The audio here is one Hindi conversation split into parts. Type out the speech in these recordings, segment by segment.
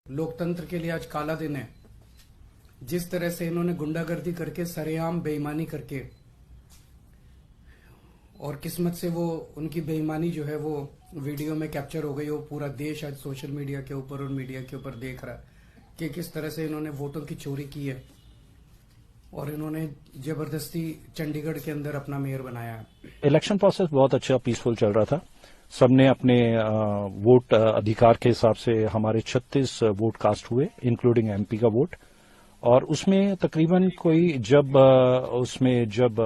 लोकतंत्र के लिए आज काला दिन है। जिस तरह से इन्होंने गुंडागर्दी करके सरेआम बेईमानी करके, और किस्मत से वो उनकी बेईमानी जो है वो वीडियो में कैप्चर हो गई। वो पूरा देश आज सोशल मीडिया के ऊपर और मीडिया के ऊपर देख रहा है कि किस तरह से इन्होंने वोटों की चोरी की है और इन्होंने जबरदस्ती चंडीगढ़ के अंदर अपना मेयर बनाया है। इलेक्शन प्रोसेस बहुत अच्छा पीसफुल चल रहा था। सबने अपने वोट अधिकार के हिसाब से हमारे 36 वोट कास्ट हुए, इंक्लूडिंग एमपी का वोट। और उसमें तकरीबन जब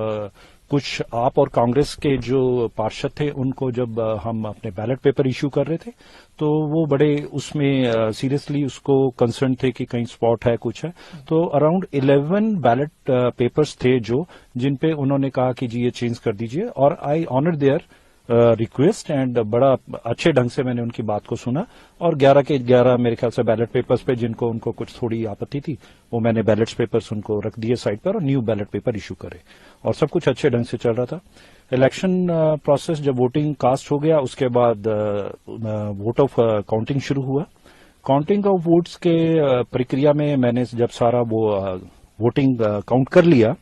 कुछ आप और कांग्रेस के जो पार्षद थे उनको जब हम अपने बैलेट पेपर इश्यू कर रहे थे तो वो बड़े उसमें सीरियसली उसको कंसर्न थे कि कहीं स्पॉट है, कुछ है। तो अराउंड 11 बैलेट पेपर्स थे जो जिन पे उन्होंने कहा कि जी ये चेंज कर दीजिए, और I honour their request and बड़ा अच्छे ढंग से मैंने उनकी बात को सुना। और 11 के 11 मेरे ख्याल से बैलेट पेपर्स पे जिनको उनको कुछ थोड़ी आपत्ति थी वो मैंने बैलेट पेपर्स उनको रख दिए साइड पर और न्यू बैलेट पेपर इश्यू करे, और सब कुछ अच्छे ढंग से चल रहा था। इलेक्शन प्रोसेस जब वोटिंग कास्ट हो गया उसके बाद वोट ऑफ काउंटिंग शुरू हुआ। काउंटिंग ऑफ वोट्स के प्रक्रिया में मैंने जब सारा वो वोटिंग काउंट कर लिया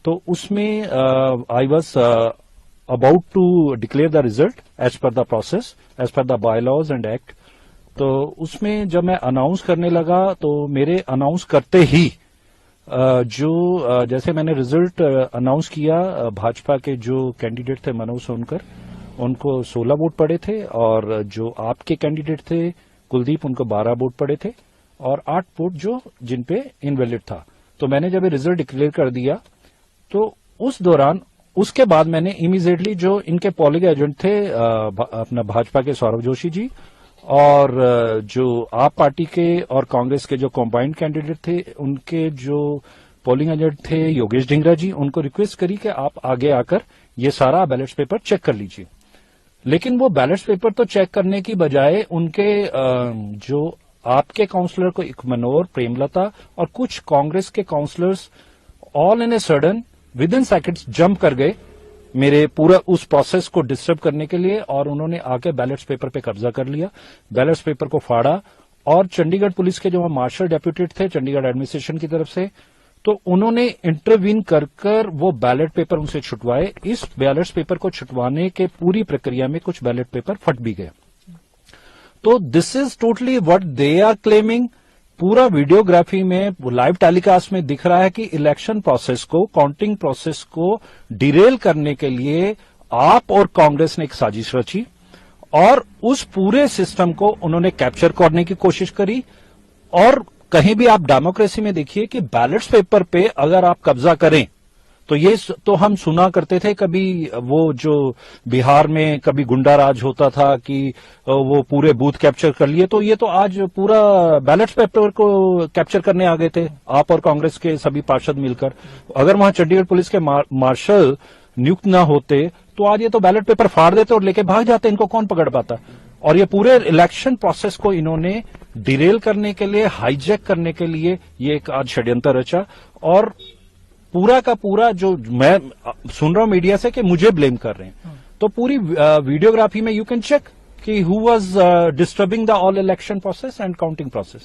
तो उसमें I was about to declare the result as per the process, as per the bylaws and act। तो उसमें जब मैं अनाउंस करने लगा तो मेरे अनाउंस करते ही जैसे मैंने रिजल्ट अनाउंस किया, भाजपा के जो कैंडिडेट थे मनोज सोनकर उनको 16 वोट पड़े थे, और जो आपके कैंडिडेट थे कुलदीप उनको 12 वोट पड़े थे, और 8 वोट जो जिन पे इनवैलिड था। तो मैंने जब रिजल्ट डिक्लेयर कर दिया तो उस दौरान उसके बाद मैंने इमीडिएटली जो इनके पोलिंग एजेंट थे अपना भाजपा के सौरभ जोशी जी और जो आप पार्टी के और कांग्रेस के जो कंबाइंड कैंडिडेट थे उनके जो पोलिंग एजेंट थे योगेश ढिंगरा जी, उनको रिक्वेस्ट करी कि आप आगे आकर ये सारा बैलेट पेपर चेक कर लीजिए। लेकिन वो बैलेट पेपर तो चेक करने की बजाय उनके जो आपके काउंसलर को एक मनोहर, प्रेमलता और कुछ कांग्रेस के councillors all in a sudden within seconds jump कर गए मेरे पूरा उस प्रोसेस को डिस्टर्ब करने के लिए, और उन्होंने आके बैलेट पेपर पे कब्जा कर लिया, बैलेट पेपर को फाड़ा। और चंडीगढ़ पुलिस के जो मार्शल डेप्यूटेड थे चंडीगढ़ एडमिनिस्ट्रेशन की तरफ से, तो उन्होंने इंटरवीन कर वो बैलेट पेपर उनसे छुटवाए। इस बैलेट पेपर को छुटवाने के पूरी प्रक्रिया में कुछ बैलेट पेपर फट भी गए। तो this is totally what they are claiming. पूरा वीडियोग्राफी में लाइव टेलीकास्ट में दिख रहा है कि इलेक्शन प्रोसेस को, काउंटिंग प्रोसेस को डिरेल करने के लिए आप और कांग्रेस ने एक साजिश रची और उस पूरे सिस्टम को उन्होंने कैप्चर करने की कोशिश करी। और कहीं भी आप डेमोक्रेसी में देखिए कि बैलेट पेपर पे अगर आप कब्जा करें तो ये तो हम सुना करते थे, कभी वो जो बिहार में कभी गुंडा राज होता था कि वो पूरे बूथ कैप्चर कर लिए, तो ये तो आज पूरा बैलेट पेपर को कैप्चर करने आ गए थे आप और कांग्रेस के सभी पार्षद मिलकर। अगर वहां चंडीगढ़ पुलिस के मार्शल नियुक्त न होते तो आज ये तो बैलेट पेपर फाड़ देते और लेके भाग जाते, इनको कौन पकड़ पाता। और ये पूरे इलेक्शन प्रोसेस को इन्होंने डिरेल करने के लिए, हाईजैक करने के लिए ये एक आज षड्यंत्र रचा। और पूरा का पूरा जो मैं सुन रहा हूं मीडिया से कि मुझे ब्लेम कर रहे हैं, तो पूरी वीडियोग्राफी में यू कैन चेक कि who was disturbing the all election process and counting process.